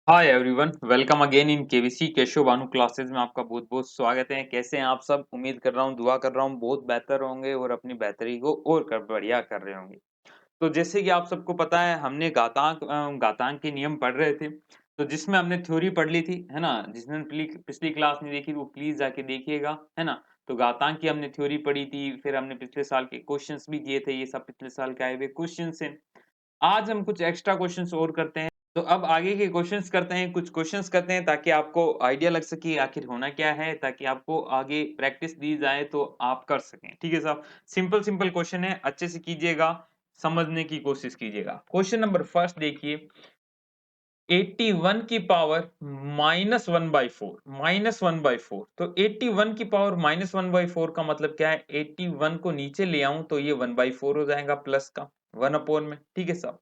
Hi everyone, welcome again in KVC Keshav Bhanu classes में आपका बहुत बहुत स्वागत है। कैसे हैं आप सब? उम्मीद कर रहा हूँ, दुआ कर रहा हूँ बहुत बेहतर होंगे और अपनी बेहतरी को और बढ़िया कर रहे होंगे। तो जैसे कि आप सबको पता है, हमने घातांक के नियम पढ़ रहे थे, तो जिसमें हमने थ्योरी पढ़ ली थी, है ना? जिसने पिछली क्लास नहीं देखी वो प्लीज जाके देखिएगा, है ना? तो घातांक की हमने थ्योरी पढ़ी थी, फिर हमने पिछले साल के क्वेश्चंस भी किए थे। ये सब पिछले साल के आए हुए क्वेश्चंस हैं। आज हम कुछ एक्स्ट्रा क्वेश्चंस और करते हैं। तो अब आगे के क्वेश्चंस करते हैं, कुछ क्वेश्चंस करते हैं ताकि आपको आइडिया लग सके आखिर होना क्या है, ताकि आपको आगे प्रैक्टिस दी जाए तो आप कर सकें। ठीक है साहब? सिंपल सिंपल क्वेश्चन है, अच्छे से कीजिएगा, समझने की कोशिश कीजिएगा। क्वेश्चन नंबर फर्स्ट देखिए, 81 की पावर -1/4 -1/4। तो 81 की पावर -1/4 का मतलब क्या है? 81 को नीचे ले आऊं तो ये 1/4 हो जाएगा प्लस का 1 अपॉन में। ठीक है साहब?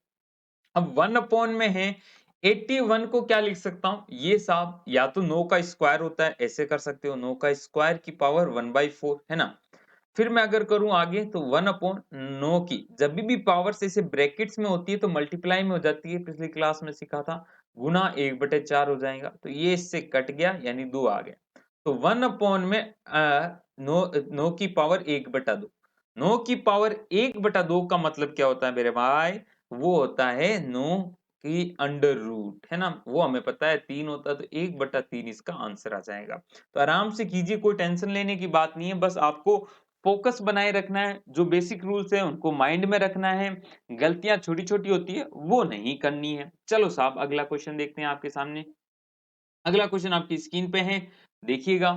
अब 1 अपॉन में है, 81 को क्या लिख सकता हूं? ये साहब या तो 9 का स्क्वायर होता है, ऐसे कर सकते हो, 9 का स्क्वायर की पावर 1/4, है ना? फिर मैं अगर करूं आगे तो 1 अपॉन 9 की जब भी पावर्स ऐसे ब्रैकेट्स में होती है तो मल्टीप्लाई में हो जाती है, पिछली क्लास में सीखा था, गुना 1/4 हो जाएगा। तो ये इससे कट गया, यानी 2 आ गया। तो 1 अपॉन में 9 की पावर 1/2। 9 की पावर 1/2 का मतलब क्या होता है मेरे भाई? वो होता है 9 की अंडर रूट, है ना? वो हमें पता है 3 होता है, तो 1/3 इसका आंसर आ जाएगा। तो आराम से कीजिए, कोई टेंशन लेने की बात नहीं है, बस आपको फोकस बनाए रखना है, जो बेसिक रूल्स हैं उनको माइंड में रखना है, गलतियां छोटी-छोटी होती है वो नहीं करनी है। चलो साहब, अगला क्वेश्चन देखते हैं आपके सामने। अगला क्वेश्चन आपकी स्क्रीन पे है, देखिएगा।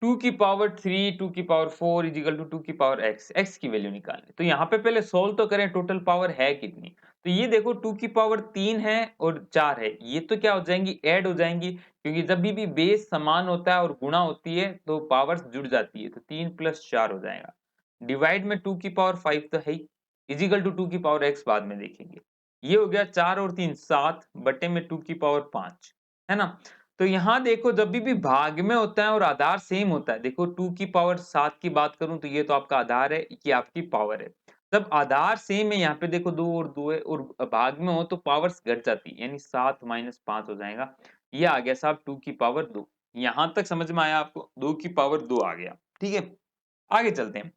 2 की पावर 3, 2 की पावर 4 इज इक्वल टू 2 की पावर x, x की वैल्यू निकालनी। तो यहाँ पे पहले सोल्व तो करें, टोटल पावर है कितनी। तो ये देखो, 2 की पावर 3 है और 4 है, ये तो क्या हो जाएंगी? ऐड हो जाएंगी, क्योंकि जब भी बेस समान होता है और गुणा होती है तो पावर्स जुड़ जाती है। तो 3 + 4 हो जाएगा। डिवाइड में 2 की पावर 5 तो है ही, इज इक्वल टू 2 की पावर x बाद में देखेंगे। ये हो गया 4 और 3 7 बटे में 2 की पावर 5, है ना? तो यहाँ देखो, जब भी भाग में होता है और आधार सेम होता है, देखो 2 की पावर 7 की बात करूं तो ये तो आपका आधार है, ये आपकी पावर है। जब आधार सेम है, यहाँ पे देखो 2 और 2 है और भाग में हो तो पावर्स घट जाती है, यानी 7 - 5 हो जाएगा। ये आ गया साहब 2 की पावर 2। यहां तक समझ में आया आपको? 2 की पावर 2 आ गया। ठीक है, आगे चलते हैं।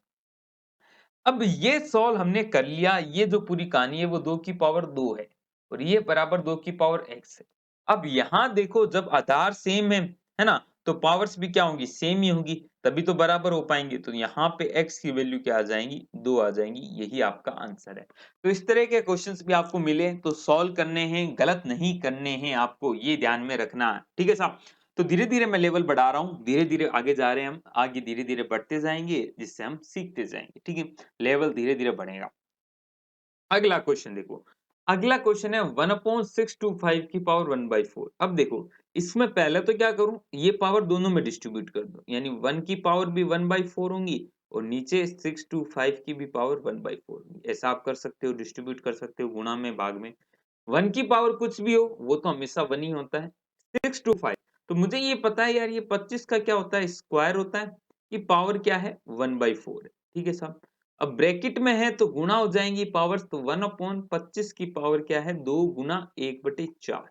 अब ये सॉल्व हमने कर लिया, ये जो पूरी कहानी है वो 2 की पावर 2 है और ये बराबर 2 की पावर x है। अब यहाँ देखो, जब आधार सेम है ना? तो पावर्स भी क्या होंगी? सेम ही होंगी, तभी तो बराबर हो पाएंगे। तो यहाँ पे x की वैल्यू क्या आ जाएंगी? 2 आ जाएंगी। यही आपका आंसर है। तो इस तरह के क्वेश्चंस भी आपको मिले तो सॉल्व करने हैं, गलत नहीं करने हैं, आपको ये ध्यान में रखना है। ठीक है साहब? तो धीरे-धीरे मैं लेवल बढ़ा रहा हूँ, धीरे-धीरे आगे जा रहे हैं हम, आगे धीरे-धीरे बढ़ते जाएँगे, जिससे हम सीखते जाएँगे, ठीक है? लेवल धीरे-धीरे बढ़ेगा। अगला क्वेश्चन देखो, अगला क्वेश्चन है 1/625 की पावर 1/4। अब देखो, इसमें पहले तो क्या करूँ, ये पावर दोनों में डिस्ट्रीब्यूट कर दो, यानी 1 की पावर भी 1/4 होंगी और नीचे 625 की भी पावर 1/4 होगी। ऐसा आप कर सकते हो, डिस्ट्रीब्यूट कर सकते हो, गुणा में, भाग में। 1 की पावर कुछ भी हो, वो तो हमेशा 1 ही होता है। 625, तो मुझे ये पता है यार, ये 25 का क्या होता है? स्क्वायर होता है। ये पावर क्या है? 1/4 है। ठीक है साहब? अब ब्रैकेट में है तो गुणा हो जाएंगी पावर्स, तो 1/25 की पावर क्या है? 2 गुना 1/4।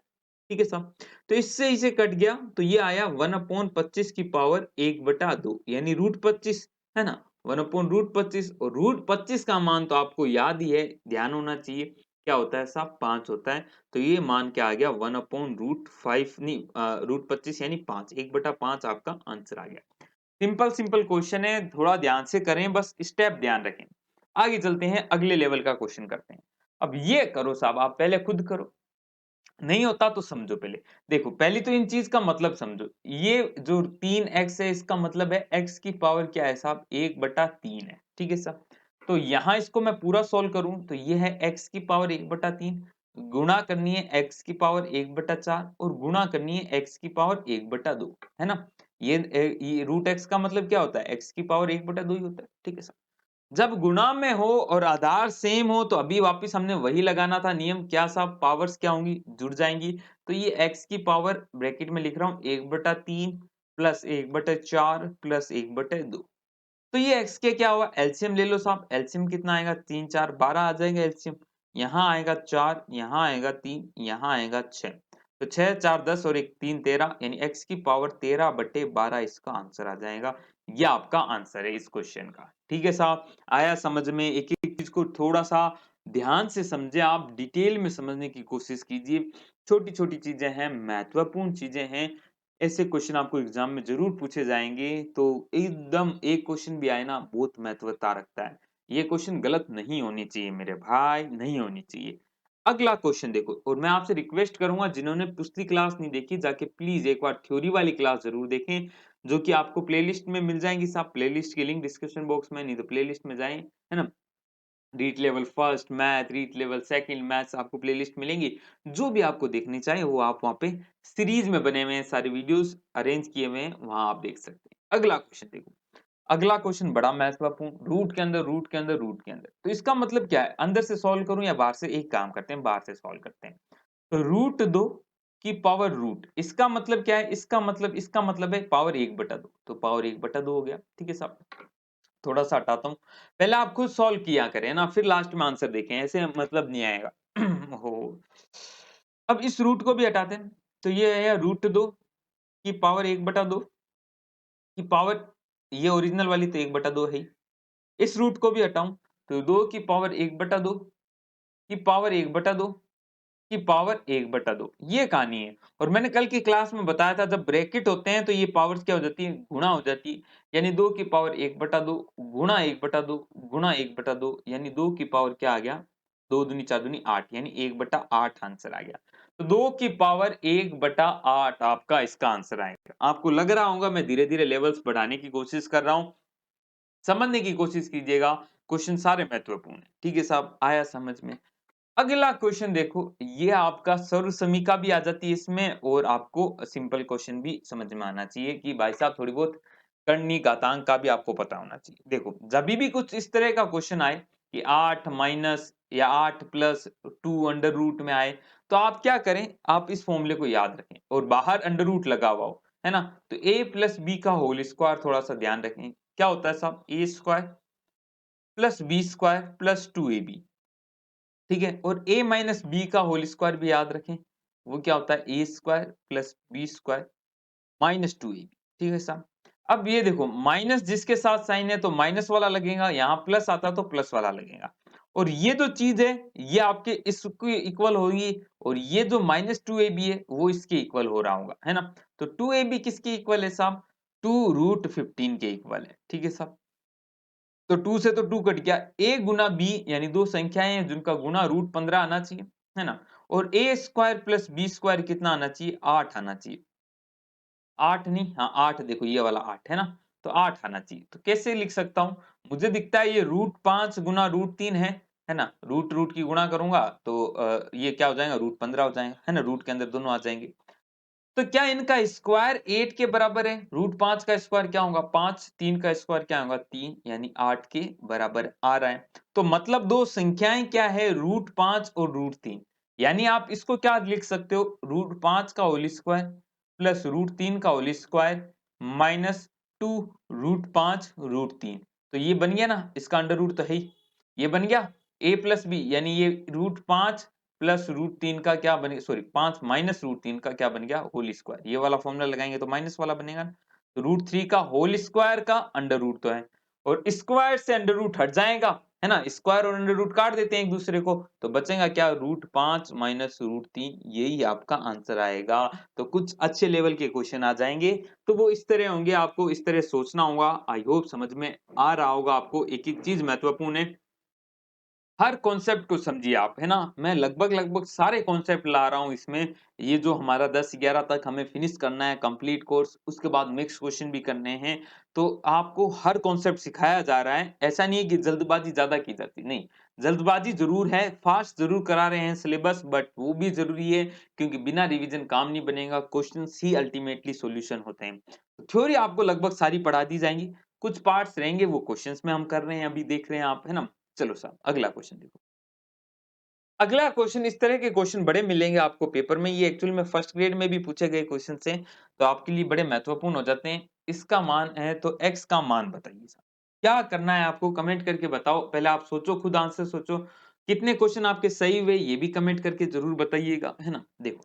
ठीक है साहब? तो इससे इसे कट गया, तो ये आया 1/25 की पावर 1/2, यानी √25, है ना? 1/√25, और √25 का मान तो आपको याद ही है, ध्यान होना चाहिए, क्या होता है साहब? 5 होता है। तो ये मान क्या आ गया? 1/√5 नहीं, √25 यानी 5, 1/5 आपका आंसर आ गया। सिंपल सिंपल क्वेश्चन है, थोड़ा ध्यान से करें, बस स्टेप ध्यान रखें। आगे चलते हैं, अगले लेवल का क्वेश्चन करते हैं। अब ये करो साहब, आप पहले खुद करो, नहीं होता तो समझो पहले। देखो, पहली तो इन चीज का मतलब समझो। ये जो 3x है, इसका मतलब है x की पावर क्या है साहब? 1/3 है। ठीक है साहब? तो यहां इसको मैं पूरा सोल्व करूं तो ये है x की पावर 1/3, गुणा करनी है x की पावर 1/4 और गुणा करनी है x की पावर 1/2, है ना? ये √x का मतलब क्या होता है? x की पावर 1/2 ही होता है। ठीक है साहब? जब गुणा में हो और आधार सेम हो तो अभी वापस हमने वही लगाना था नियम, क्या साहब? पावर्स क्या होंगी? जुड़ जाएंगी। तो ये x की पावर ब्रैकेट में लिख रहा हूं 1/3 प्लस 1/4 प्लस 1/2। तो ये x के क्या हुआ? एलसीएम ले लो साहब। एलसीएम कितना आएगा? 3 4 12 आ जाएगा एलसीएम। यहाँ आएगा 4, यहाँ आएगा 3, यहाँ आएगा 6। तो 6, 4, 10 और 1, 3, 13 यानी x की पावर 13/12 इसका आंसर आ जाएगा। ये आपका आंसर है इस क्वेश्चन का। ठीक है साहब? आया समझ में? एक-एक चीज़ को थोड़ा-सा ध्यान से समझें आप, डिटेल में समझने की कोशिश कीजिए। छोटी-छोटी चीज़ें हैं, महत्वपूर्ण चीज़ें हैं। ऐसे क्वेश्चन आपको एग्ज़ाम में ज़रूर पूछे जाएँगे, तो एकदम एक क्वेश्चन भी आए ना, बहुत महत्वता रखता है। ये क्वेश्चन गलत नहीं होने चाहिए मेरे भाई, नहीं होनी चाहिए। अगला क्वेश्चन देखो और मैं आपसे रिक्वेस्ट करूँगा जिन्होंने पिछली क्लास नहीं देखी जाके प्लीज़ एक बार थ्योरी वाली क्लास ज़रूर देखें, जो कि आपको प्लेलिस्ट में मिल जाएँगी साहब, प्लेलिस्ट की लिंक डिस्क्रिप्शन बॉक्स में नहीं तो प्लेलिस्ट में जाएँ, है ना? REET level first math, REET level second maths आपको प्लेलिस्ट मिलेंगी। जो भी आपको देखनी चाहे वो आप वहाँ पे सीरीज़ में बने हुए हैं, सारे वीडियोज़ अरेंज किए हुए हैं, वहाँ आप देख सकते हैं। अगला क्वेश्चन देखो। अगला क्वेश्चन बड़ा महत्वपूर्ण, रूट के अंदर, रूट के अंदर, रूट के अंदर। तो इसका मतलब क्या है? अंदर से सॉल्व करूँ या बाहर से? एक काम करते हैं, बाहर से सॉल्व करते हैं। तो रूट 2 की पावर रूट, इसका मतलब क्या है? इसका मतलब है पावर 1/2 तो पावर 1/2 हो गया। ठीक है साहब? थोड़ा-सा हटाता हूँ। पहले आप खुद सॉल्व किया करें ना, फिर लास्ट में आंसर देखें, ऐसे मतलब नहीं आएगा। ओहो! अब इस रूट को भी हटाते हैं। तो ये है रूट 2 की पावर 1/2 की पावर, ये ओरिजिनल वाली तो 1/2 है ही। इस रूट को भी हटाऊँ, तो 2 की पावर 1/2 की पावर 1/2 की पावर 1/2 ये कहानी है। और मैंने कल की क्लास में बताया था जब ब्रैकेट होते हैं तो ये पावर्स क्या हो जाती है? गुणा हो जाती है। यानी 2 की पावर 1/2 गुणा 1/2 गुणा 1/2 यानी 2 की पावर क्या आ गया? 2 दूनी 4 दूनी 8 यानी 1/8 आंसर आ गया। तो 2 की पावर 1/8 आपका इसका आंसर आएगा। आपको लग रहा होगा मैं धीरे-धीरे लेवल्स बढ़ाने की कोशिश कर रहा हूँ। समझने की कोशिश कीजिएगा, क्वेश्चन सारे महत्वपूर्ण हैं। ठीक है साहब, आया समझ में? अगला क्वेश्चन देखो, ये आपका सर्व समीका भी आ जाती है इसमें और आपको सिंपल क्वेश्चन भी समझ में आना चाहिए कि भाई साहब थोड़ी बहुत करनी घातांक का भी आपको पता होना चाहिए। देखो, जभी भी कुछ इस तरह का क्वेश्चन आए कि 8 माइनस या 8 प्लस 2 अंडर रूट में आए, तो आप क्या करें? आप इस फॉर्मूले को याद रखें और बाहर अंडर रूट लगा हुआ हो, है ना? तो a प्लस बी का होल स्क्वायर थोड़ा-सा ध्यान रखें। क्या होता है साहब? a square plus B square plus 2ab। ठीक है? और a माइनस बी का होल स्क्वायर भी याद रखें। वो क्या होता है? a square plus B square minus 2ab। ठीक है साहब? अब ये देखो माइनस जिसके साथ साइन है तो माइनस वाला लगेगा, यहाँ प्लस आता तो प्लस वाला लगेगा। और ये जो चीज़ है, ये आपके इसके इक्वल होगी और ये जो माइनस 2ab है, वो इसके इक्वल हो रहा होगा, है ना? तो 2ab किसके इक्वल है साहब? 2 रूट 15 के इक्वल है। ठीक है साहब? तो 2 से तो 2 कट गया। a गुना b यानी 2 संख्याएँ हैं जिनका गुणा रूट 15 आना चाहिए, है ना? और a square plus b square कितना आना चाहिए? 8 आना चाहिए। 8 नहीं, हाँ 8 देखो ये वाला 8 है ना? तो 8 आना चाहिए। तो कैसे लिख सकता हूँ? मुझे दिखता है ये रूट 5 गुना रूट 3 है ना? रूट रूट की गुणा करूँगा तो ये क्या हो जाएगा? रूट 15 हो जाएगा, है ना? रूट के अंदर दोनों आ जाएँगे। तो क्या इनका स्क्वायर 8 के बराबर है? रूट 5 का स्क्वायर क्या होगा? 5, 3 का स्क्वायर क्या होगा? 3 यानी 8 के बराबर आ रहा है। तो मतलब 2 संख्याएँ क्या है? रूट 5 और रूट 3। यानी आप इसको क्या लिख सकते हो? रूट 5 का होल स्क्वायर प्लस रूट 3 का whole square minus 2 root 5 root 3। तो ये बन गया ना? इसका अंडर रूट तो है ही। ये बन गया a प्लस b यानी ये रूट 5 प्लस रूट 3 का क्या बने सॉरी 5 माइनस रूट 3 का क्या बन गया? Whole square. ये वाला फॉर्मूला लगाएँगे तो माइनस वाला बनेगा ना। तो रूट 3 का होल स्क्वायर का अंडर रूट तो है और स्क्वायर से अंडर रूट हट जाएगा, है ना? स्क्वायर और अंडर रूट काट देते हैं एक दूसरे को, तो बचेगा क्या? रूट 5 माइनस रूट 3 यही आपका आंसर आएगा। तो कुछ अच्छे लेवल के क्वेश्चन आ जाएँगे, तो वो इस तरह होंगे, आपको इस तरह सोचना होगा। आई होप समझ में आ रहा होगा आपको। एक-एक चीज़ महत्वपूर्ण है। हर कॉन्सेप्ट को समझिए आप, है ना? मैं लगभग-लगभग सारे कॉन्सेप्ट ला रहा हूँ इसमें। ये जो हमारा 10-11 तक हमें फिनिश करना है कंप्लीट कोर्स, उसके बाद मिक्स क्वेश्चन भी करने हैं। तो आपको हर कॉन्सेप्ट सिखाया जा रहा है। ऐसा नहीं है कि जल्दबाज़ी ज़्यादा की जाती है, नहीं। जल्दबाज़ी ज़रूर है, फास्ट ज़रूर करा रहे हैं सिलेबस बट वो भी ज़रूरी है क्योंकि बिना रिवीजन काम नहीं बनेगा, क्वेश्चन्स ही अल्टीमेटली सॉल्यूशन होते हैं। थ्योरी आपको लगभग सारी पढ़ा दी जाएँगी। कुछ पार्ट्स रहेंगे वो क्वेश्चन्स में हम कर रहे हैं, अभी देख रहे हैं आप, है ना? चलो साहब अगला क्वेश्चन देखो। अगला क्वेश्चन इस तरह के क्वेश्चन बड़े मिलेंगे आपको पेपर में, ये एक्चुअल में फर्स्ट ग्रेड में भी पूछे गए क्वेश्चन हैं, तो आपके लिए बड़े महत्वपूर्ण हो जाते हैं। इसका मान है तो x का मान बताइए साहब। क्या करना है आपको कमेंट करके बताओ। पहले आप सोचो, खुद आंसर सोचो। कितने क्वेश्चन आपके सही हुए ये भी कमेंट करके ज़रूर बताइएगा, है ना? देखो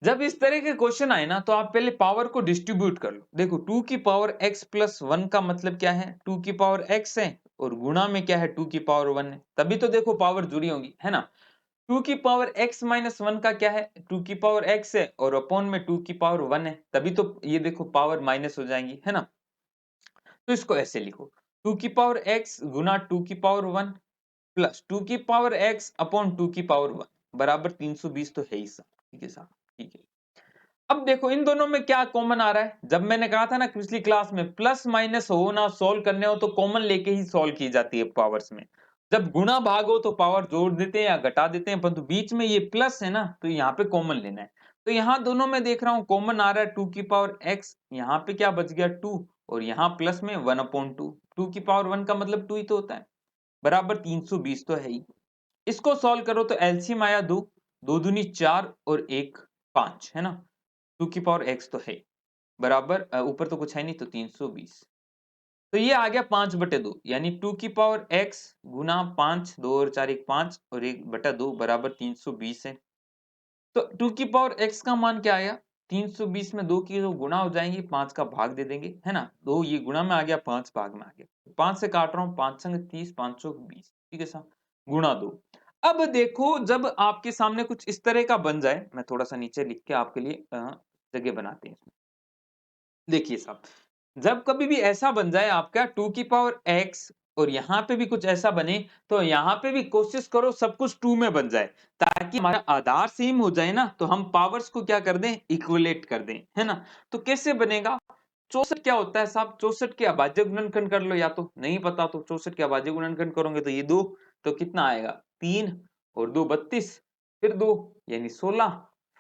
जब इस तरह के क्वेश्चन आए ना तो आप पहले पावर को डिस्ट्रीब्यूट कर लो। देखो 2 की पावर x प्लस 1 का मतलब क्या है, 2 की पावर x है और गुणा में क्या है 2 की पावर 1 है, तभी तो देखो पावर जुड़ी होंगी, है ना। 2 की पावर x माइनस 1 का क्या है, 2 की पावर x है और अपॉन में 2 की पावर 1 है, तभी तो ये देखो पावर माइनस हो जाएंगी, है ना। तो इसको ऐसे लिखो, 2 की पावर x गुना 2 की पावर 1 प्लस 2 की पावर x अपॉन 2 की पावर 1 बराबर 320 तो है ही साहब, ठीक है साहब, ठीक है। अब देखो इन दोनों में क्या कॉमन आ रहा है, जब मैंने कहा था ना पिछली क्लास में प्लस माइनस हो ना सॉल्व करने हो तो कॉमन लेके ही सॉल्व की जाती है पावर्स में। जब गुणा भाग हो तो पावर जोड़ देते हैं या घटा देते हैं, परंतु बीच में ये प्लस है ना तो यहाँ पे कॉमन लेना है। तो यहाँ दोनों में देख रहा हूँ कॉमन आ रहा है 2 की पावर x, यहाँ पे क्या बच गया 2 और यहाँ प्लस में 1/2, 2 की पावर 1 का मतलब 2 ही तो होता है, बराबर 320 तो है ही। इसको सॉल्व करो तो एलसीएम आया 2, 2 दूनी 4 और 1 5, है ना। 2 की पावर x तो है बराबर ऊपर तो कुछ है नहीं तो 320, तो ये आ गया 5/2 यानी 2 की पावर x गुना 5, 2 और 4 1 5 और 1/2 बराबर 320 है। तो 2 की पावर x का मान क्या आया, 320 में 2 की जो गुणा हो जाएंगी 5 का भाग दे देंगे, है ना। 2 ये गुणा में आ गया 5 भाग में आ गया, 5 से काट रहा हूं 5 संग 30 520, ठीक है साहब, गुणा 2। अब देखो जब आपके सामने कुछ इस तरह का बन जाए, मैं थोड़ा सा नीचे लिख के आपके लिए जगह बनाते हैं। देखिए साहब, जब कभी भी ऐसा बन जाए आपका 2 की पावर x और यहाँ पे भी कुछ ऐसा बने, तो यहाँ पे भी कोशिश करो सब कुछ 2 में बन जाए, ताकि हमारा आधार सेम हो जाए ना, तो हम पावर्स को क्या कर दें, इक्विलेट कर दें, है ना। तो कैसे बनेगा, 64 क्या होता है साहब, 64 के अभाज्य गुणनखंड कर लो, या तो नहीं पता तो 64 के अभाज्य गुणनखंड करोगे तो ये 2, तो कितना आएगा 3 और 2 32, फिर 2 यानी 16,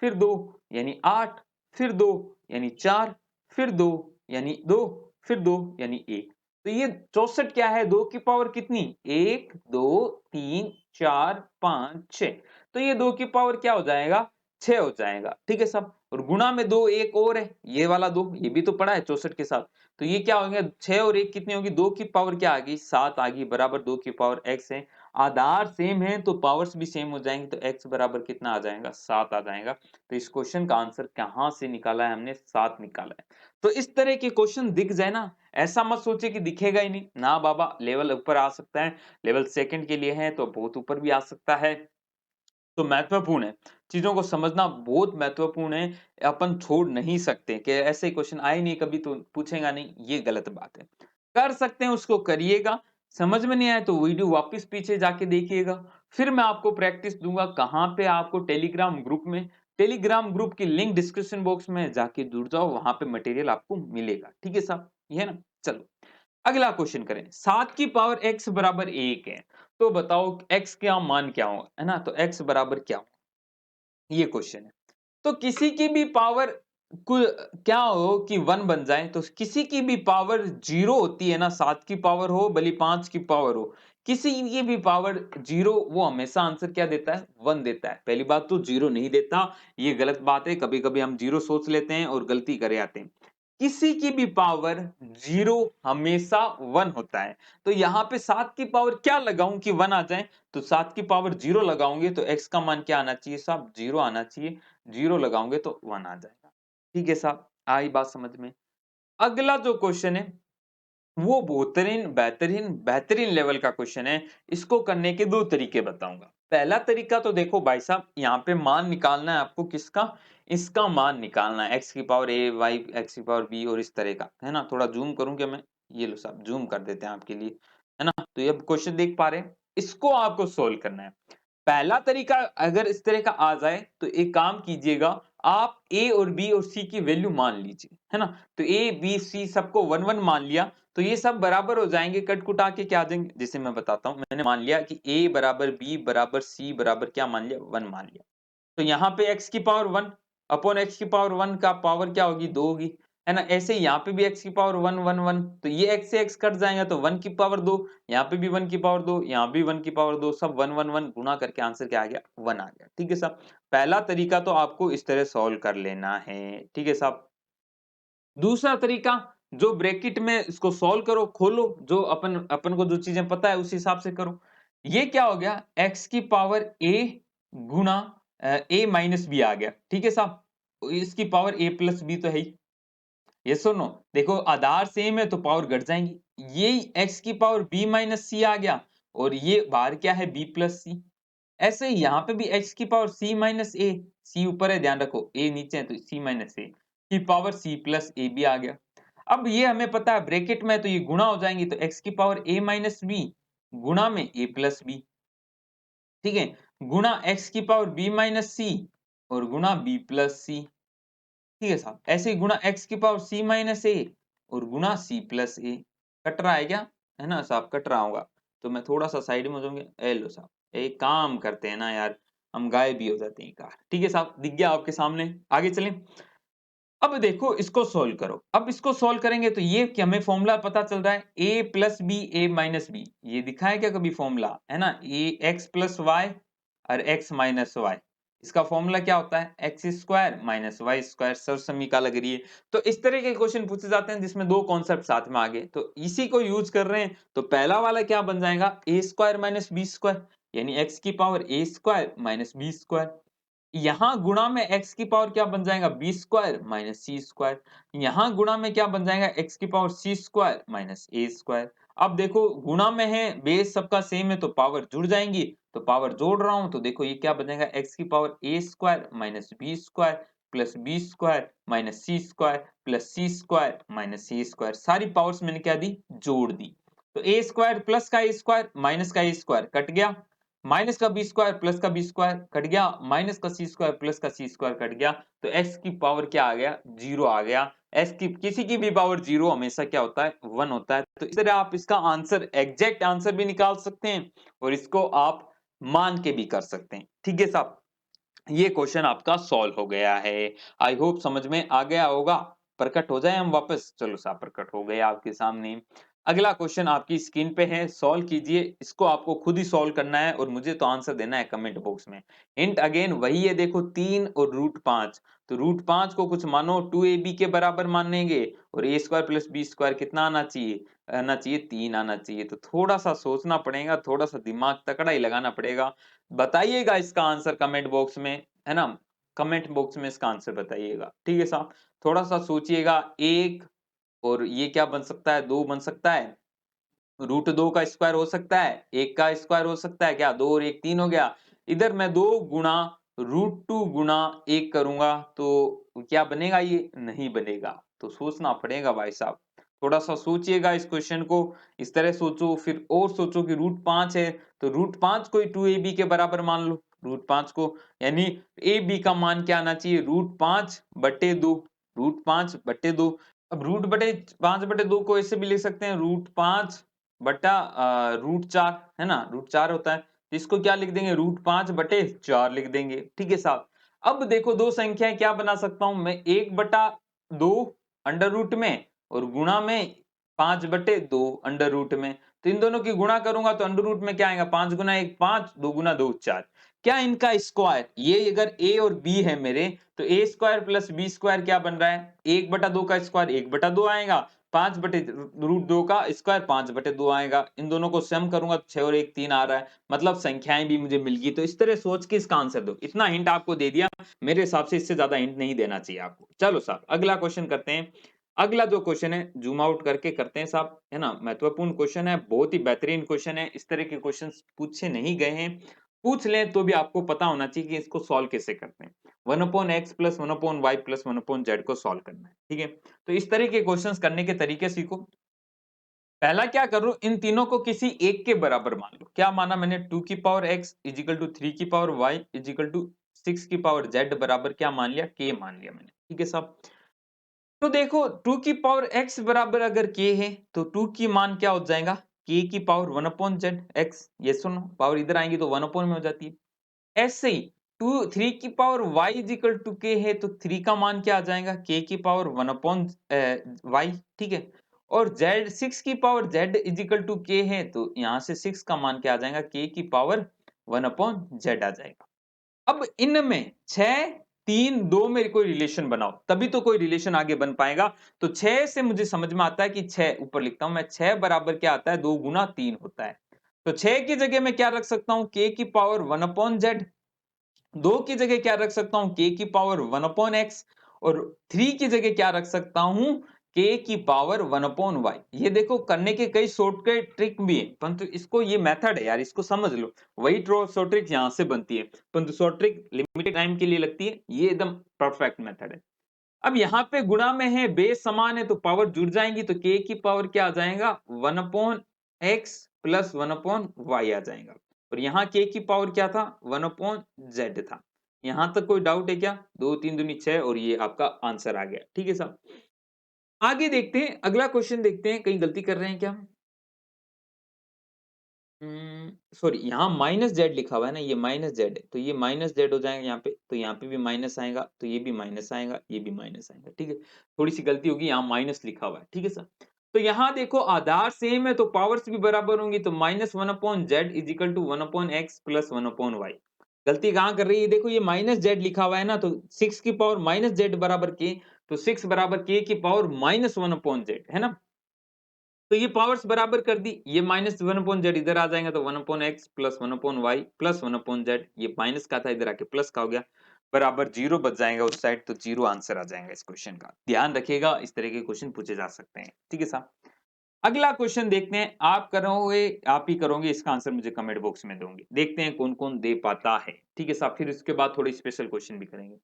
फिर 2 यानी 8, फिर 2 यानी 4, फिर 2 यानी 2, फिर 2 यानी 1। तो ये 64 क्या है, 2 की पावर कितनी, 1 2 3 4 5 6, तो ये 2 की पावर क्या हो जाएगा, 6 हो जाएगा, ठीक है साहब। और गुणा में 2 एक और है, ये वाला 2 ये भी तो पड़ा है 64 के साथ, तो ये क्या होंगे 6 और 1 कितनी होगी, 2 की पावर क्या आ गई 7 आ गई, बराबर 2 की पावर x है। आधार सेम है तो पावर्स भी सेम हो जाएंगे, तो x बराबर कितना आ जाएगा 7 आ जाएगा। तो इस क्वेश्चन का आंसर कहां से निकाला है हमने, 7 निकाला है। तो इस तरह के क्वेश्चन दिख जाए ना, ऐसा मत सोचे कि दिखेगा ही नहीं ना बाबा, लेवल ऊपर आ सकता है, लेवल सेकंड के लिए है तो बहुत ऊपर भी आ सकता है। तो महत्वपूर्ण है, चीजों को समझना बहुत महत्वपूर्ण है, अपन छोड़ नहीं सकते कि ऐसे क्वेश्चन आए नहीं कभी तो पूछेगा नहीं, ये गलत बात है। कर सकते हैं उसको करिएगा, समझ में नहीं आए तो वीडियो वापस पीछे जाके देखिएगा। फिर मैं आपको प्रैक्टिस दूंगा कहाँ पे, आपको टेलीग्राम ग्रुप में, टेलीग्राम ग्रुप की लिंक डिस्क्रिप्शन बॉक्स में जाके जुड़ जाओ, वहां पे मटेरियल आपको मिलेगा, ठीक है साहब, ये है ना। चलो अगला क्वेश्चन करें, 7 की पावर x बराबर 1 है, तो बताओ x का मान क्या होगा, है ना। तो x बराबर क्या होगा, ये क्वेश्चन है। तो किसी की भी पावर क्या हो कि 1 बन जाए, तो किसी की भी पावर 0 होती है ना, 7 की पावर हो भले 5 की पावर हो, किसी की भी पावर 0 वो हमेशा आंसर क्या देता है, 1 देता है। पहली बात तो 0 नहीं देता, ये गलत बात है, कभी-कभी हम 0 सोच लेते हैं और गलती करे आते हैं। किसी की भी पावर 0 हमेशा 1 होता है। तो यहाँ पे 7 की पावर क्या लगाऊं कि 1 आ जाए, तो 7 की पावर 0 लगाऊंगे तो x का मान क्या आना चाहिए साहब, 0 आना चाहिए, 0 लगाओगे तो 1 आ जाएगा, ठीक है साहब, आई बात समझ में। अगला जो क्वेश्चन है वो बेहतरीन बेहतरीन बेहतरीन लेवल का क्वेश्चन है। इसको करने के दो तरीके बताऊंगा। पहला तरीका तो देखो भाई साहब, यहाँ पे मान निकालना है आपको, किसका, इसका मान निकालना है, x की पावर a y x की पावर b और इस तरह का, है ना। थोड़ा जूम करूं क्या मैं, ये लो साहब जूम कर देते हैं आपके लिए, है ना। तो ये क्वेश्चन देख पा रहे हैं, इसको आपको सोल्व करना है। पहला तरीका अगर इस तरह का आ जाए तो एक काम कीजिएगा, आप a और b और c की वैल्यू मान लीजिए, है ना। तो a b c सबको 1 1 मान लिया, तो ये सब बराबर हो जाएंगे, कट कुटा के क्या आ जाएंगे, जैसे मैं बताता हूं, मैंने मान लिया कि a बराबर b बराबर c बराबर क्या मान लिया, 1 मान लिया। तो यहाँ पे x की पावर 1 अपॉन x की पावर 1 का पावर क्या होगी, 2 होगी, है ना। ऐसे ही यहाँ पे भी x की पावर 1 1 1, तो ये x से x कट जाएगा तो 1 की पावर 2, यहाँ पे भी 1 की पावर 2, यहाँ भी 1 की पावर 2, सब 1 1 1 गुना करके आंसर क्या आ गया, 1 आ गया, ठीक है साहब। पहला तरीका तो आपको इस तरह सॉल्व कर लेना है, ठीक है साहब। दूसरा तरीका, जो ब्रैकेट में इसको सॉल्व करो, खोलो, जो अपन अपन को जो चीजें पता है उस हिसाब से करो। ये क्या हो गया, x की पावर a गुना a माइनस बी आ गया, ठीक है साहब। इसकी पावर a प्लस b तो है ही। यस और नो? देखो आधार सेम है तो पावर घट जाएंगी। ये x की पावर b माइनस सी आ गया और ये बाहर क्या है b प्लस सी। ऐसे ही यहाँ पे भी x की पावर c माइनस ए, c ऊपर है ध्यान रखो, a नीचे है तो c माइनस ए की पावर c प्लस ए भी आ गया। अब ये हमें पता है ब्रैकेट में है तो ये गुणा हो जाएंगी तो x की पावर a माइनस बी गुणा में a प्लस बी, ठीक है, गुणा x की पावर b माइनस सी और गुणा b प्लस सी, ठीक है साहब। ऐसे ही गुणा x की पावर c माइनस ए और गुणा c प्लस ए। कट रहा है क्या? है ना साहब, कट रहा होगा। तो मैं थोड़ा सा साइड में हो जाऊंगा। ए लो साहब, एक काम करते हैं ना यार, हम गायब भी हो जाते हैं कार, ठीक है साहब, दिख गया आपके सामने। आगे चलें। अब देखो इसको सोल्व करो। अब इसको सोल्व करेंगे तो ये कि हमें फॉर्मूला पता चल रहा है a plus B A minus B. ये दिखा है क्या कभी फॉर्मूला? है ना, ए एक्स प्लस वाई और एक्स माइनस वाई। इसका फॉर्मूला क्या होता है? X square minus Y square. Sir समीका लग रही है। तो इस तरह के क्वेश्चन पूछे जाते हैं जिसमें दो कॉन्सेप्ट साथ में आ गए, तो इसी को यूज कर रहे हैं। तो पहला वाला क्या बन जाएगा? ए स्क्वायर माइनस बी स्क्वायर, यानी एक्स की पावर ए स्क्वायर माइनस बी स्क्वायर। यहां गुणा में x की पावर क्या बन जाएगा? B square minus C square. यहां गुणा में क्या बन जाएगा? x की पावर सी स्क्वायर माइनस ए स्क्वायर। अब देखो गुणा में है, बेस सबका सेम है तो पावर जुड़ जाएंगी, तो पावर जोड़ रहा हूं तो देखो ये क्या बन जाएगा? x की power a square minus B square plus B square minus C square plus C square minus C square. सारी पावर्स मैंने क्या दी? जोड़ दी। तो a स्क्वायर प्लस का a स्क्वायर माइनस का a स्क्वायर कट गया, माइनस का बी स्क्वायर प्लस का बी स्क्वायर कट गया, माइनस का सी स्क्वायर प्लस का सी स्क्वायर कट गया, तो एक्स की पावर क्या आ गया? जीरो आ गया। एक्स की किसी की भी पावर जीरो हमेशा क्या होता है? वन होता है। तो इस तरह आप इसका आंसर, एग्जैक्ट आंसर भी निकाल सकते हैं और इसको आप मान के भी कर सकते हैं, ठीक है साहब। ये क्वेश्चन आपका सॉल्व हो गया है। आई होप समझ में आ गया होगा। प्रकट हो जाए हम वापस। चलो साहब, प्रकट हो गए आपके सामने। अगला क्वेश्चन आपकी स्क्रीन पे है, सॉल्व कीजिए। इसको आपको खुद ही सॉल्व करना है और मुझे तो आंसर देना है कमेंट बॉक्स में। हिंट अगेन वही है, देखो 3 और रूट 5। तो रूट 5 को कुछ मानो 2ab के बराबर मानेंगे और a square plus B square कितना आना चाहिए? आना चाहिए 3 आना चाहिए। तो थोड़ा सा सोचना पड़ेगा, थोड़ा सा दिमाग तकड़ा ही लगाना पड़ेगा। बताइएगा इसका आंसर कमेंट बॉक्स में, है ना? कमेंट बॉक्स में इसका आंसर बताइएगा, ठीक है साहब। थोड़ा सा सोचिएगा। एक और ये क्या बन सकता है? 2 बन सकता है, रूट 2 का स्क्वायर हो सकता है, 1 का स्क्वायर हो सकता है क्या? 2 और 1 3 हो गया। इधर मैं 2 गुणा रूट 2 गुणा 1 करूंगा तो क्या बनेगा? ये नहीं बनेगा। तो सोचना पड़ेगा भाई साहब। थोड़ा सा सोचिएगा इस क्वेश्चन को, इस तरह सोचो, फिर और सोचो कि रूट 5 है तो रूट 5 को ही 2ab के बराबर मान लो। रूट 5 को, यानी ab का मान क्या आना चाहिए? रूट 5 बटे 2। रूट 5 बटे 2। अब रूट बटे 5 बटे 2 को ऐसे भी लिख सकते हैं, रूट 5 बटा रूट 4, है ना? रूट 4 होता है। इसको क्या लिख देंगे? रूट 5 बटे 4 लिख देंगे, ठीक है साहब। अब देखो दो संख्याएं क्या बना सकता हूं मैं? 1 बटा 2 अंडर रूट में और गुणा में 5 बटे 2 अंडर रूट में। तो इन दोनों की गुणा करूंगा तो अंडर रूट में क्या आएगा? 5 गुना 1 5, 2 गुना 2 4। क्या इनका स्क्वायर, ये अगर a और b है मेरे, तो a square plus b square क्या बन रहा है? 1 बटा 2 का स्क्वायर 1 बटा 2 आएगा, 5 बटे रूट 2 का स्क्वायर 5 बटे 2 आएगा। इन दोनों को सम करूंगा तो 6 और 1 3 आ रहा है, मतलब संख्याएं भी मुझे मिल गई। तो इस तरह सोच के इसका आंसर दो। इतना हिंट आपको दे दिया, मेरे हिसाब से इससे ज्यादा हिंट नहीं देना चाहिए आपको। चलो साहब अगला क्वेश्चन करते हैं। अगला जो क्वेश्चन है जूम आउट करके करते हैं साहब, है ना? महत्वपूर्ण क्वेश्चन है, बहुत ही बेहतरीन क्वेश्चन है। इस तरह के क्वेश्चन पूछे नहीं गए हैं, पूछ लें तो भी आपको पता होना चाहिए कि इसको सॉल्व कैसे करते हैं। 1/x plus 1/y plus 1/z को सॉल्व करना है, ठीक है? तो इस तरह के क्वेश्चंस करने के तरीके सीखो। पहला क्या करो, इन तीनों को किसी एक के बराबर मान लो। क्या माना मैंने? 2 की पावर x इजिकल टू 3 की पावर y इजिकल टू 6 की पावर z बराबर क्या मान लिया? k मान लिया मैंने, ठीक है साहब। तो देखो 2 की पावर x बराबर अगर k है तो 2 की मान क्या हो जाएगा? k की पावर 1 अपॉन z x। ये सुनो, पावर इधर आएंगी तो 1 अपॉन में हो जाती है। ऐसे ही 3 की power y is equal to k है तो 3 का मान क्या आ जाएगा? k की पावर 1 अपॉन y, ठीक है। और z 6 की power z is equal to k है तो यहां से 6 का मान क्या आ जाएगा? k की पावर 1 अपॉन z आ जाएगा। अब इनमें 6 3 2 में कोई रिलेशन बनाओ, तभी तो कोई रिलेशन आगे बन पाएगा। तो 6 से मुझे समझ में आता है कि 6 ऊपर लिखता हूं मैं, 6 बराबर क्या आता है? 2 गुना 3 होता है। तो 6 की जगह मैं क्या रख सकता हूं? k की पावर 1 अपॉन z। 2 की जगह क्या रख सकता हूं, k की पावर 1 अपॉन x, और 3 की जगह क्या रख सकता हूं, k की पावर 1 अपॉन y। ये देखो करने के कई शॉर्टकट ट्रिक भी है, परंतु इसको, ये मेथड है यार, इसको समझ लो। वही शॉर्ट ट्रिक यहां से बनती है, परंतु शॉर्ट ट्रिक लिमिटेड टाइम के लिए लगती है, ये एकदम परफेक्ट मेथड है। अब यहाँ पे गुणा में है, बेस समान है तो पावर जुड़ जाएंगी, तो k की पावर क्या आ जाएगा, 1 upon x plus 1 upon y आ जाएगा। और यहाँ k की पावर क्या था, 1 अपॉन z था। यहां तक कोई डाउट है क्या? 2 3 दूनी 6 और ये आपका आंसर आ गया। ठीक है साहब, आगे देखते हैं, अगला क्वेश्चन देखते हैं, कहीं गलती कर रहे हैं क्या हम? सॉरी, यहाँ माइनस जेड लिखा हुआ है ना, ये माइनस जेड है, तो ये माइनस जेड हो जाएगा यहाँ पे, तो यहाँ पे भी माइनस आएगा, तो ये भी माइनस आएगा, ये भी माइनस आएगा। ठीक है, थोड़ी सी गलती होगी, यहाँ माइनस लिखा हुआ है। ठीक है सर, तो यहाँ देखो आधार सेम है तो पावर्स भी बराबर होंगी, तो minus one upon Z is equal to 1 upon X plus 1 upon Y. गलती कहाँ कर रही है, देखो ये माइनस जेड लिखा हुआ है ना, तो 6 की पावर माइनस जेड बराबर के, तो 6 बराबर के की पावर माइनस 1 अपॉन जेड है ना। तो ये पावर्स बराबर कर दी, ये माइनस 1 अपॉन जेड इधर आ जाएगा, तो 1 upon X plus 1 upon Y plus 1 upon Z, ये माइनस का था इधर आके प्लस का हो गया, बराबर जीरो बच जाएगा उस साइड, तो जीरो आंसर आ जाएगा इस क्वेश्चन का। ध्यान रखिएगा, इस तरह के क्वेश्चन पूछे जा सकते हैं। ठीक है साहब, अगला क्वेश्चन देखते हैं, आप करोगे, आप ही करोगे, इसका आंसर मुझे कमेंट बॉक्स में दोगे, देखते हैं कौन कौन दे पाता है। ठीक है साहब, फिर इसके बाद थोड़े स्पेशल क्वेश्चन भी करेंगे।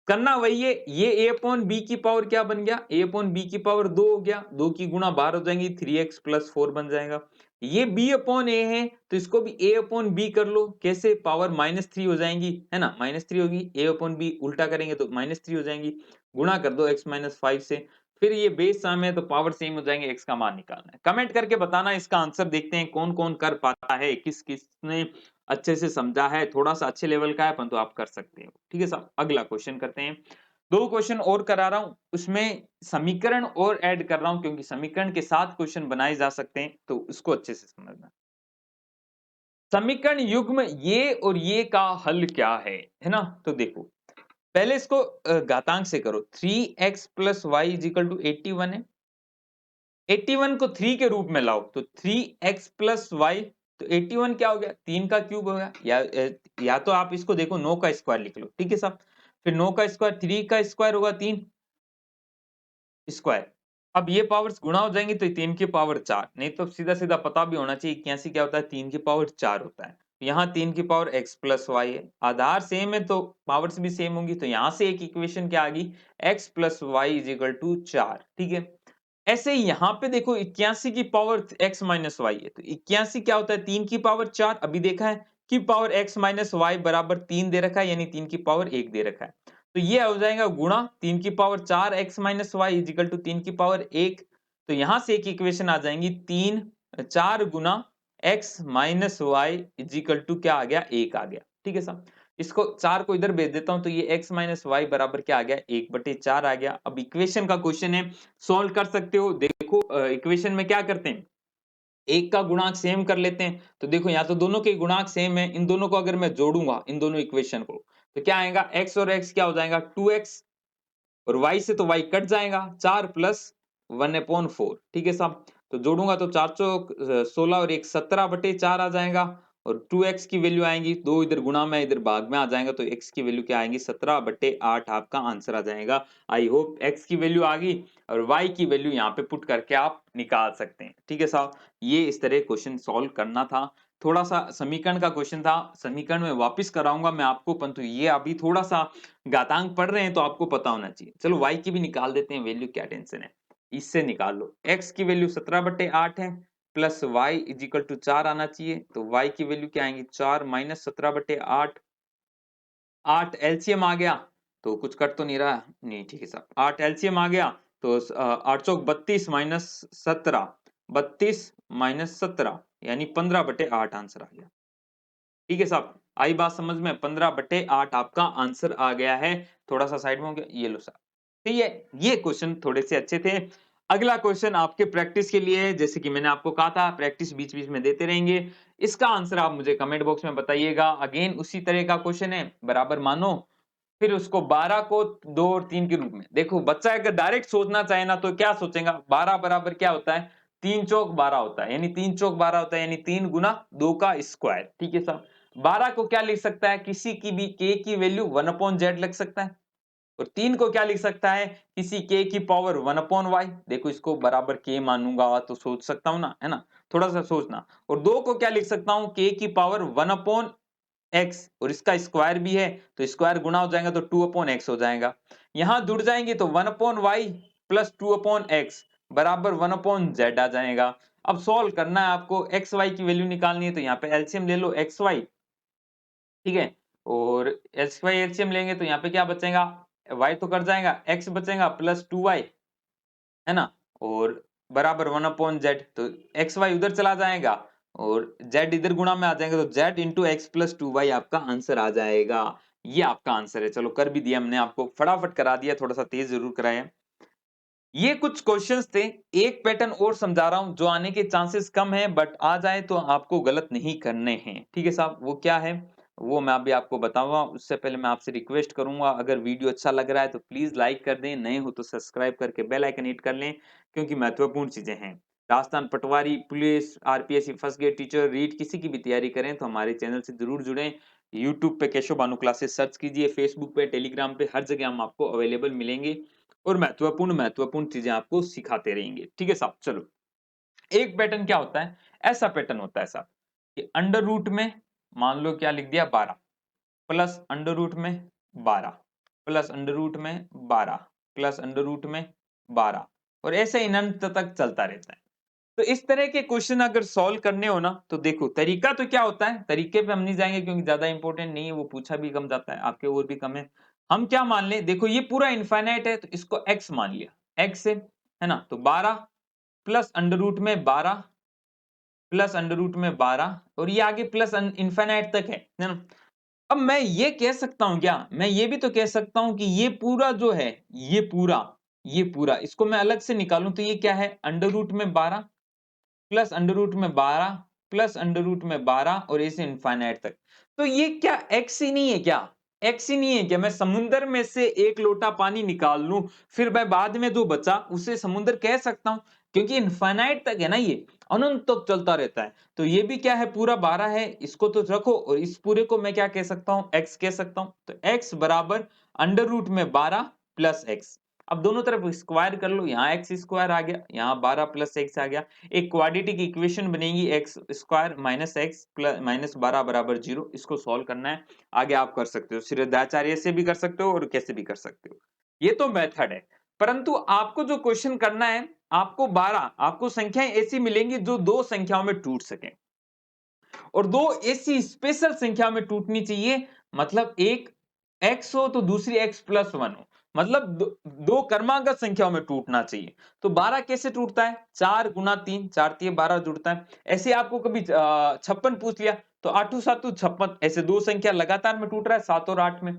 करना वही है, ये a अपॉन बी की पावर क्या बन गया, a अपॉन बी की पावर 2 हो गया, 2 की गुणा बाहर हो जाएंगी, 3x प्लस 4 बन जाएगा। ये b अपॉन a है, तो इसको भी a अपॉन b कर लो, कैसे, पावर माइनस 3 हो जाएंगी, है ना, माइनस 3 होगी, a अपॉन b उल्टा करेंगे तो माइनस 3 हो जाएंगी, गुणा कर दो x माइनस 5 से, फिर ये बेस सम है तो पावर सेम हो जाएंगे, x का मान निकालना है। कमेंट करके बताना इसका आंसर, देखते हैं कौन कौन कर पाता है, किस किसने अच्छे से समझा है, थोड़ा सा अच्छे लेवल का है परंतु आप कर सकते हो। ठीक है साहब, अगला क्वेश्चन करते हैं। 2 क्वेश्चन और करा रहा हूं, उसमें समीकरण और ऐड कर रहा हूं, क्योंकि समीकरण के साथ क्वेश्चन बनाए जा सकते हैं, तो उसको अच्छे से समझना। समीकरण युग्म ये और ये का हल क्या है ना, तो देखो पहले इसको घातांक से करो, 3x plus Y is equal to 81 है, 81 को 3 के रूप में लाओ, तो 3x प्लस वाई, तो 81 क्या हो गया, 3 का क्यूब हो गया, या तो आप इसको देखो 9 का स्क्वायर लिख लो। ठीक है साहब, फिर 9 का स्क्वायर, 3 का स्क्वायर होगा 3 स्क्वायर, अब ये पावर्स गुणा हो जाएंगी, तो 3 की पावर 4, नहीं तो सीधा सीधा पता भी होना चाहिए 81 क्या होता है, 3 की पावर 4 होता है। यहाँ 3 की पावर x प्लस वाई है, आधार सेम है तो पावर्स भी सेम होंगी, तो यहाँ से एक इक्वेशन क्या आ गई, x plus Y is equal to 4। ठीक है, ऐसे ही यहाँ पे देखो 81 की पावर x माइनस वाई है, तो 81 क्या होता है, 3 की पावर 4, अभी देखा है कि पावर x माइनस वाई बराबर 3 दे रखा है, यानी 3 की पावर 1 दे रखा है, तो ये हो जाएगा गुणा 3 की power 4 x minus Y is equal to 3 की पावर 1, तो यहां से एक इक्वेशन आ जाएंगी 3 4 गुना x minus Y is equal to क्या आ गया, 1 आ गया। ठीक है साहब, इसको 4 को इधर भेज देता हूं, तो ये x माइनस वाई बराबर क्या आ गया, 1/4 आ गया। अब इक्वेशन का क्वेश्चन है, सॉल्व कर सकते हो, देखो इक्वेशन में क्या करते हैं, एक का गुणांक सेम कर लेते हैं, तो देखो यहाँ तो दोनों के गुणांक सेम है, इन दोनों को अगर मैं जोड़ूंगा, इन दोनों इक्वेशन को, तो क्या आएगा, x और x क्या हो जाएगा 2x, और y से तो y कट जाएगा, 4 प्लस 1/4। ठीक है साहब, तो जोड़ूंगा तो 4 चौक 16 और 1 17/4 आ जाएगा, और 2x की वैल्यू आएंगी, दो इधर गुणा में इधर भाग में आ जाएगा, तो x की वैल्यू क्या आएंगी, 17/8 आपका आंसर आ जाएगा। आई होप x की वैल्यू आ गई, और y की वैल्यू यहाँ पे पुट करके आप निकाल सकते हैं। ठीक है साहब, ये इस तरह क्वेश्चन सॉल्व करना था, थोड़ा सा समीकरण का क्वेश्चन था, समीकरण में वापस कराऊंगा मैं आपको, परंतु ये अभी थोड़ा सा घातांक पढ़ रहे हैं तो आपको पता होना चाहिए। चलो y की भी निकाल देते हैं वैल्यू, क्या टेंशन है, इससे निकाल लो, x की वैल्यू 17/8 है, plus y is equal to 4 आना चाहिए, तो y की वैल्यू क्या आएंगी, 4 माइनस 17/8, 8 एलसीएम आ गया, तो कुछ कट तो नहीं रहा, नहीं ठीक है साहब, 8 एलसीएम आ गया, तो 8 चौक 32 माइनस 17, 32 माइनस 17 यानी 15/8 आंसर आ गया। ठीक है साहब, आई बात समझ में, 15/8 आपका आंसर आ गया है, थोड़ा सा साइड में हो गया, ये लो साहब। ठीक है, ये क्वेश्चन थोड़े से अच्छे थे। अगला क्वेश्चन आपके प्रैक्टिस के लिए है, जैसे कि मैंने आपको कहा था प्रैक्टिस बीच बीच में देते रहेंगे, इसका आंसर आप मुझे कमेंट बॉक्स में बताइएगा। अगेन उसी तरह का क्वेश्चन है, बराबर मानो, फिर उसको 12 को 2 और 3 के रूप में देखो, बच्चा अगर डायरेक्ट सोचना चाहे ना तो क्या सोचेगा, 12 बराबर क्या होता है, 3 चौक 12 होता है, यानी 3 चौक 12 होता है, यानी 3 गुना 2 का स्क्वायर। ठीक है साहब, 12 को क्या लिख सकता है, किसी की भी k की वैल्यू 1/z लिख सकता है। और 3 को क्या लिख सकता है, किसी k की पावर 1/y। देखो इसको बराबर k मानूंगा तो सोच सकता हूं ना, है ना, थोड़ा सा सोचना। और 2 को क्या लिख सकता हूं, k की पावर 1/x, और इसका स्क्वायर भी है तो स्क्वायर गुणा हो जाएगा तो 2/x हो जाएगा। यहां जुड़ जाएंगे तो 1/y प्लस 2/x बराबर 1/z आ जाएगा। अब सॉल्व करना है आपको, एक्स वाई की वैल्यू निकालनी है तो यहाँ पे एलसीएम ले लो एक्स वाई, ठीक है। और एक्स वाई एलसीएम लेंगे तो यहाँ पे क्या बचेगा, y तो कट जाएगा, x बचेगा प्लस 2y, है ना, और बराबर 1/z। तो एक्स वाई उधर चला जाएगा और z इधर गुणा में आ जाएगा तो z into x plus 2y आपका आंसर आ जाएगा। ये आपका आंसर है। चलो कर भी दिया हमने, आपको फटाफट करा दिया, थोड़ा सा तेज जरूर कराया। ये कुछ क्वेश्चंस थे, एक पैटर्न और समझा रहा हूं जो आने के चांसेस कम है, बट आ जाए तो आपको गलत नहीं करने हैं, ठीक है साहब। वो क्या है वो मैं अभी आपको बताऊंगा। उससे पहले मैं आपसे रिक्वेस्ट करूंगा, अगर वीडियो अच्छा लग रहा है तो प्लीज लाइक कर दें, नए हो तो सब्सक्राइब करके बेल आइकन हिट कर लें, क्योंकि महत्वपूर्ण चीजें हैं। Rajasthan Patwari, police, RPSC, first grade teacher, REET किसी की भी तैयारी करें तो हमारे चैनल से जरूर जुड़ें। यूट्यूब पे केशव भानु क्लासेस सर्च कीजिए, फेसबुक पे, टेलीग्राम पे, हर जगह हम आपको अवेलेबल मिलेंगे और महत्वपूर्ण चीजें आपको सिखाते रहेंगे, ठीक है साहब। चलो, एक पैटर्न क्या होता है, ऐसा पैटर्न होता है साहब कि अंडर रूट में मान लो क्या लिख दिया 12 प्लस अंडर रूट में 12 प्लस अंडर रूट में 12 प्लस अंडर रूट में 12, और ऐसे अनंत तक चलता रहता है। तो इस तरह के क्वेश्चन अगर सॉल्व करने हो ना तो देखो तरीका तो क्या होता है, तरीके पे हम नहीं जाएंगे क्योंकि ज्यादा इंपॉर्टेंट नहीं है, वो पूछा भी कम जाता है, आपके और भी कम है। हम क्या मान ले, देखो ये पूरा इनफाइनाइट है तो इसको x मान लिया, x है ना, तो 12 प्लस अंडर रूट में 12 प्लस अंडर रूट में 12, और ये आगे प्लस इनफाइनाइट तक है ना। अब मैं ये कह सकता हूं क्या, मैं ये भी तो कह सकता हूं कि ये पूरा जो है, ये पूरा इसको मैं अलग से निकालूं तो ये क्या है, अंडर रूट में 12 प्लस अंडर रूट में 12 प्लस अंडर रूट में 12 और ऐसे इनफाइनाइट तक। तो ये क्या एक्स ही नहीं है क्या, एक्स ही नहीं है क्या, मैं समुंदर में से एक लोटा पानी निकाल लूं फिर मैं बाद में जो बचा उसे समुंदर कह सकता हूं, क्योंकि इनफाइनाइट तक है ना, ये अनंत तक चलता रहता है। तो ये भी क्या है, पूरा 12 है, इसको तो रखो, और इस पूरे को मैं क्या कह सकता हूं, एक्स कह सकता हूं। तो एक्स बराबर अंडर रूट में 12 प्लस एक्स। अब दोनों तरफ स्क्वायर कर लो, यहाँ एक्स स्क्वायर आ गया, यहाँ 12 प्लस एक्स आ गया। एक क्वाड्रेटिक इक्वेशन बनेगी, x square minus x plus minus 12 बराबर 0। इसको सॉल्व करना है, आगे आप कर सकते हो, सिद्धाचार्य से भी कर सकते हो और कैसे भी कर सकते हो, ये तो मेथड है। परंतु आपको जो क्वेश्चन करना है, आपको 12, आपको संख्याएं ऐसी मिलेंगी जो दो संख्याओं में टूट सके, और दो ऐसी स्पेशल संख्या में टूटनी चाहिए, मतलब एक x हो तो दूसरी x प्लस 1 हो, मतलब दो क्रमांगत संख्याओं में टूटना चाहिए। तो 12 कैसे टूटता है, 4 गुना 3, 4 3 12 जुड़ता है। ऐसे आपको कभी 56 पूछ लिया तो 8 7 56, ऐसे दो संख्या लगातार में टूट रहा है 7 और 8 में।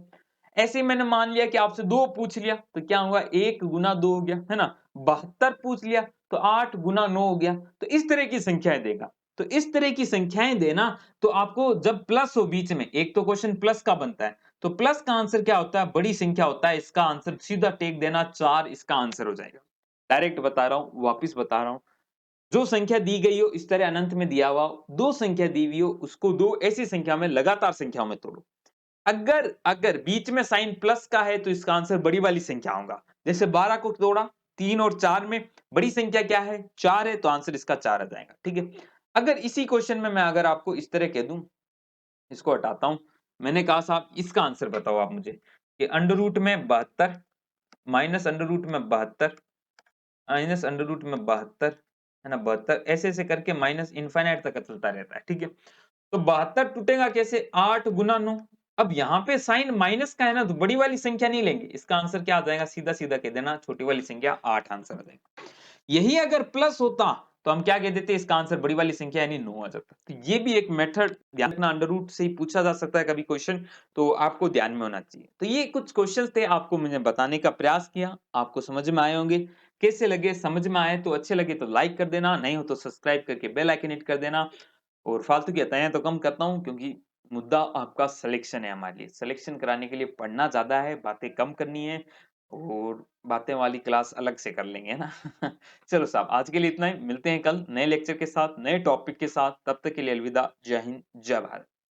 ऐसे ही मैंने मान लिया कि आपसे 2 पूछ लिया तो क्या होगा, 1 गुना 2 हो गया, है ना। 72 पूछ लिया तो 8 गुना 9 हो गया। तो इस तरह की संख्याएं देगा, तो इस तरह की संख्याएं देना, तो आपको जब प्लस हो बीच में, एक तो क्वेश्चन प्लस का बनता है, तो प्लस का आंसर क्या होता है, बड़ी संख्या होता है, इसका आंसर सीधा टेक देना 4, इसका आंसर हो जाएगा। डायरेक्ट बता रहा हूं, वापिस बता रहा हूं, जो संख्या दी गई हो इस तरह अनंत में दिया हुआ हो, दो संख्या दी हुई हो, उसको दो ऐसी संख्या में लगातार संख्याओं में तोड़ो। अगर अगर बीच में साइन प्लस का है तो इसका आंसर बड़ी वाली संख्या होगा। जैसे 12 को तोड़ा 3 और 4 में, बड़ी संख्या क्या है, 4 है, तो आंसर इसका 4 आ जाएगा, ठीक है। अगर इसी क्वेश्चन में मैं अगर आपको इस तरह कह दूं, इसको हटाता हूं, मैंने कहा साहब इसका आंसर बताओ आप मुझे, कि अंडर रूट में 72 माइनस अंडर रूट में 72 माइनस अंडर रूट में 72, है ना, 72 ऐसे ऐसे करके माइनस इनफाइनाइट तक चलता रहता है, ठीक है। तो 72 टूटेगा कैसे, 8 गुना 9। अब यहाँ पे साइन माइनस का है ना, तो बड़ी वाली संख्या नहीं लेंगे, इसका आंसर क्या आ जाएगा, सीधा सीधा कह देना छोटी वाली संख्या 8 आंसर आ जाएगा। यही अगर प्लस होता तो हम क्या कह देते, इसका आंसर बड़ी वाली संख्या यानी 9 आ जाता। तो ये भी एक मेथड ध्यान रखना, अंडर रूट से ही पूछा जा सकता है कभी क्वेश्चन, तो आपको ध्यान में होना चाहिए। तो ये कुछ क्वेश्चंस थे, आपको मैंने बताने का प्रयास किया, आपको समझ में आए होंगे। कैसे लगे, समझ में आए तो अच्छे लगे तो लाइक कर देना, नहीं हो तो सब्सक्राइब करके बेल आइकन हिट कर देना। और फालतू की हताएं तो कम करता हूँ, क्योंकि मुद्दा आपका सिलेक्शन है, हमारे लिए सिलेक्शन कराने के लिए पढ़ना ज्यादा है, बातें कम करनी है, और बातें वाली क्लास अलग से कर लेंगे, है ना। चलो साहब, आज के लिए इतना ही, मिलते हैं कल नए लेक्चर के साथ, नए टॉपिक के साथ, तब तक के लिए अलविदा, जय हिंद, जय भारत।